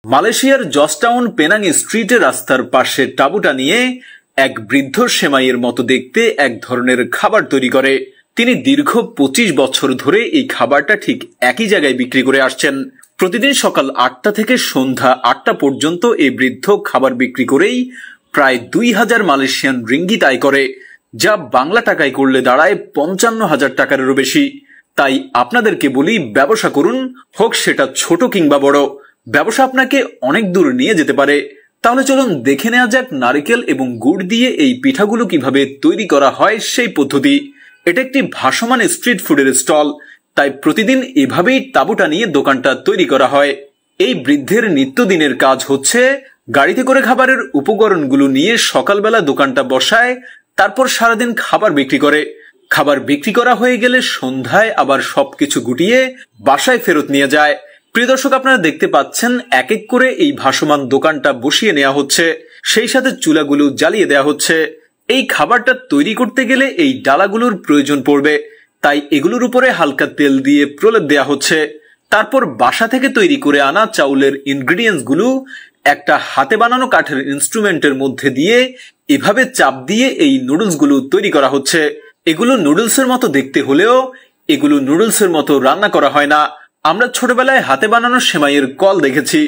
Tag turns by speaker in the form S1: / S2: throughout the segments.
S1: মালয়েশিয়ার Georgetown Penang স্ট্রিটে রাস্তার পাশে তাঁবুটা নিয়ে এক বৃদ্ধ সেমাইয়ের মতো দেখতে এক ধরনের খাবার তৈরি করে। তিনি দীর্ঘ ২৫ বছর ধরে এই খাবারটা ঠিক একই জায়গায় বিক্রি করে আসছেন। প্রতিদিন সকাল ৮টা থেকে সন্ধ্যা ৮টা পর্যন্ত এই বৃদ্ধ খাবার বিক্রি করেই প্রায় ২,০০০ মালয়েশিয়ান রিঙ্গিত আয় করে, যা বাংলা টাকায় করলে দাঁড়ায় ৫৫,০০০ টাকারও বেশি। তাই আপনাদেরকে বলি, ব্যবসা করুন, হোক সেটা ছোট কিংবা বড়, ব্যবসা আপনাকে অনেক দূর নিয়ে যেতে পারে। তাহলে চলুন দেখে নেওয়া যাক নারকেল এবং গুড় দিয়ে এই পিঠাগুলো কিভাবে তৈরি করা হয় সেই পদ্ধতি। এটা একটি ভাসমান স্ট্রিট ফুডের স্টল, তাই প্রতিদিন এভাবেই তাঁবুটা নিয়ে দোকানটা তৈরি করা হয়। এই বৃদ্ধের নিত্যদিনের কাজ হচ্ছে গাড়িতে করে খাবারের উপকরণগুলো নিয়ে সকালবেলা দোকানটা বসায়, তারপর সারাদিন খাবার বিক্রি করে। খাবার বিক্রি করা হয়ে গেলে সন্ধ্যায় আবার সবকিছু গুটিয়ে বাসায় ফেরত নিয়ে যায়। প্রিয় দর্শক, আপনারা দেখতে পাচ্ছেন এক এক করে এই ভাসমান দোকানটা বসিয়ে নেওয়া হচ্ছে, সেই সাথে চুলাগুলো জ্বালিয়ে দেওয়া হচ্ছে। এই খাবারটা তৈরি করতে গেলে এই ডালাগুলোর প্রয়োজন পড়বে, তাই এগুলোর উপরে হালকা তেল দিয়ে প্রলেপ দেওয়া হচ্ছে। তারপর বাসা থেকে তৈরি করে আনা চাউলের ইনগ্রিডিয়েন্টস গুলো একটা হাতে বানানো কাঠের ইনস্ট্রুমেন্টের মধ্যে দিয়ে এভাবে চাপ দিয়ে এই নুডলস গুলো তৈরি করা হচ্ছে। এগুলো নুডলসের মতো দেখতে হলেও এগুলো নুডলসের মতো রান্না করা হয় না। আমরা ছোটবেলায় হাতে বানানো সেমাইয়ের কল দেখেছি,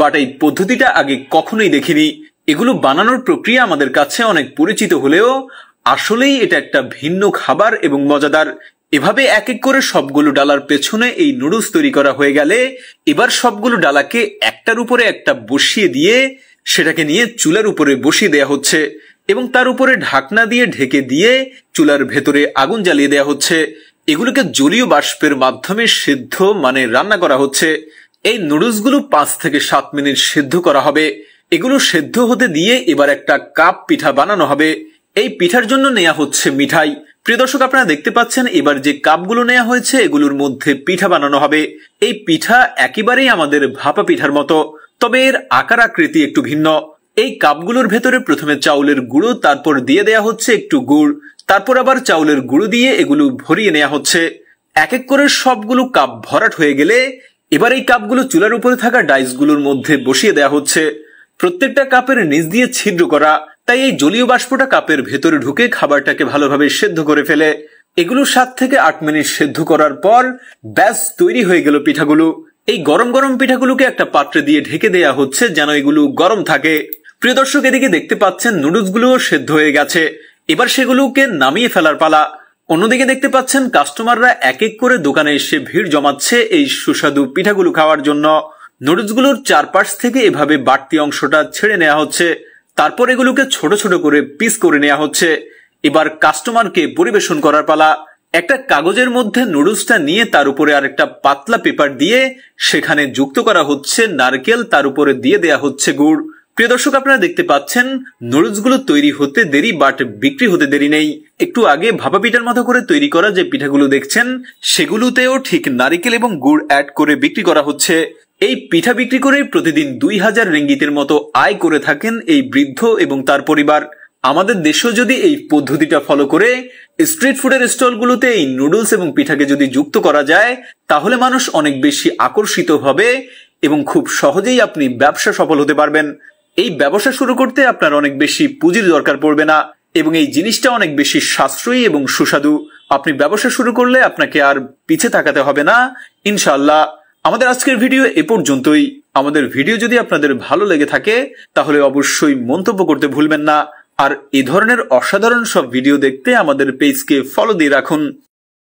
S1: বাট এই পদ্ধতিটা আগে কখনোই দেখিনি। এগুলো বানানোর প্রক্রিয়া আমাদের কাছে অনেক পরিচিত হলেও আসলেই এটা একটা ভিন্ন খাবার এবং মজাদার। এভাবে এক এক করে সবগুলো ডালার পেছনে এই নুডলস তৈরি করা হয়ে গেলে এবার সবগুলো ডালাকে একটার উপরে একটা বসিয়ে দিয়ে সেটাকে নিয়ে চুলার উপরে বসিয়ে দেয়া হচ্ছে এবং তার উপরে ঢাকনা দিয়ে ঢেকে দিয়ে চুলার ভেতরে আগুন জ্বালিয়ে দেয়া হচ্ছে। এগুলোকে জলীয় বাষ্পের মাধ্যমে সিদ্ধ রান্না করা হচ্ছে। এই নুডলসগুলো ৫ থেকে ৭ মিনিট সিদ্ধ করা হবে। এগুলো সিদ্ধ হতে দিয়ে এবার একটা কাপ পিঠা বানানো হবে। এই পিঠার জন্য নেওয়া হচ্ছে মিঠাই। প্রিয় দর্শক, আপনারা দেখতে পাচ্ছেন এবার যে কাপগুলো নেওয়া হয়েছে এগুলোর মধ্যে পিঠা বানানো হবে। এই পিঠা একেবারেই আমাদের ভাপা পিঠার মতো, তবে এর আকার আকৃতি একটু ভিন্ন। এই কাপগুলোর ভেতরে প্রথমে চাউলের গুঁড়ো, তারপর দিয়ে দেয়া হচ্ছে একটু গুড়, তারপর আবার চাউলের গুঁড়ো দিয়ে এগুলো ভরিয়ে নেওয়া হচ্ছে। এক এক করে সবগুলো কাপ ভরাট হয়ে গেলে এবার এই কাপগুলো চুলার উপরে থাকা ডাইসগুলোর মধ্যে বসিয়ে দেওয়া হচ্ছে। প্রত্যেকটা কাপের নিচ দিয়ে ছিদ্র করা, তাই এই জলীয় বাষ্পটা কাপের ভেতরে ঢুকে খাবারটাকে ভালোভাবে সেদ্ধ করে ফেলে। এগুলো ৭ থেকে ৮ মিনিট সেদ্ধ করার পর ব্যাস তৈরি হয়ে গেল পিঠাগুলো। এই গরম গরম পিঠাগুলোকে একটা পাত্রে দিয়ে ঢেকে দেয়া হচ্ছে যেন এগুলো গরম থাকে। প্রিয় দর্শক, এদিকে দেখতে পাচ্ছেন নুডলসগুলোও সেদ্ধ হয়ে গেছে, এবার সেগুলোকে নামিয়ে ফেলার পালা। অন্যদিকে দেখতে পাচ্ছেন কাস্টমাররা এক এক করে দোকানে এসে ভিড় জমাচ্ছে এই সুস্বাদু পিঠাগুলো খাওয়ার জন্য। নুডলসগুলোর চারপাশ থেকে এভাবে বাড়তি অংশটা ছেড়ে নেওয়া হচ্ছে, তারপর এগুলোকে ছোট ছোট করে পিস করে নেওয়া হচ্ছে। এবার কাস্টমারকে পরিবেশন করার পালা। একটা কাগজের মধ্যে নুডলসটা নিয়ে তার উপরে আরেকটা পাতলা পেপার দিয়ে সেখানে যুক্ত করা হচ্ছে নারকেল, তার উপরে দিয়ে দেয়া হচ্ছে গুড়। প্রিয় দর্শক, আপনারা দেখতে পাচ্ছেন নুডলসগুলো তৈরি হতে দেরি, বাট বিক্রি হতে দেরি নেই। একটু আগে ভাপা পিঠার মতো করে তৈরি করা যে পিঠাগুলো দেখছেন সেগুলোতেও ঠিক নারকেল এবং গুড় অ্যাড করে বিক্রি করা হচ্ছে। এই পিঠা বিক্রি করে প্রতিদিন ২,০০০ রিঙ্গিতের মতো আয় করে থাকেন এই বৃদ্ধ এবং তার পরিবার। আমাদের দেশেও যদি এই পদ্ধতিটা ফলো করে স্ট্রিট ফুডের স্টলগুলোতে এই নুডলস এবং পিঠাকে যদি যুক্ত করা যায়, তাহলে মানুষ অনেক বেশি আকর্ষিত হবে এবং খুব সহজেই আপনি ব্যবসা সফল হতে পারবেন। এই ব্যবসা শুরু করতে আপনার অনেক বেশি পুঁজির দরকার পড়বে না এবং এই জিনিসটা অনেক বেশি সাশ্রয়ী এবং সুস্বাদু। আপনি ব্যবসা শুরু করলে আপনাকে আর পিছে তাকাতে হবে না, ইনশাআল্লাহ। আমাদের আজকের ভিডিও এ পর্যন্তই। আমাদের ভিডিও যদি আপনাদের ভালো লেগে থাকে তাহলে অবশ্যই মন্তব্য করতে ভুলবেন না, আর এ ধরনের অসাধারণ সব ভিডিও দেখতে আমাদের পেজকে ফলো দিয়ে রাখুন।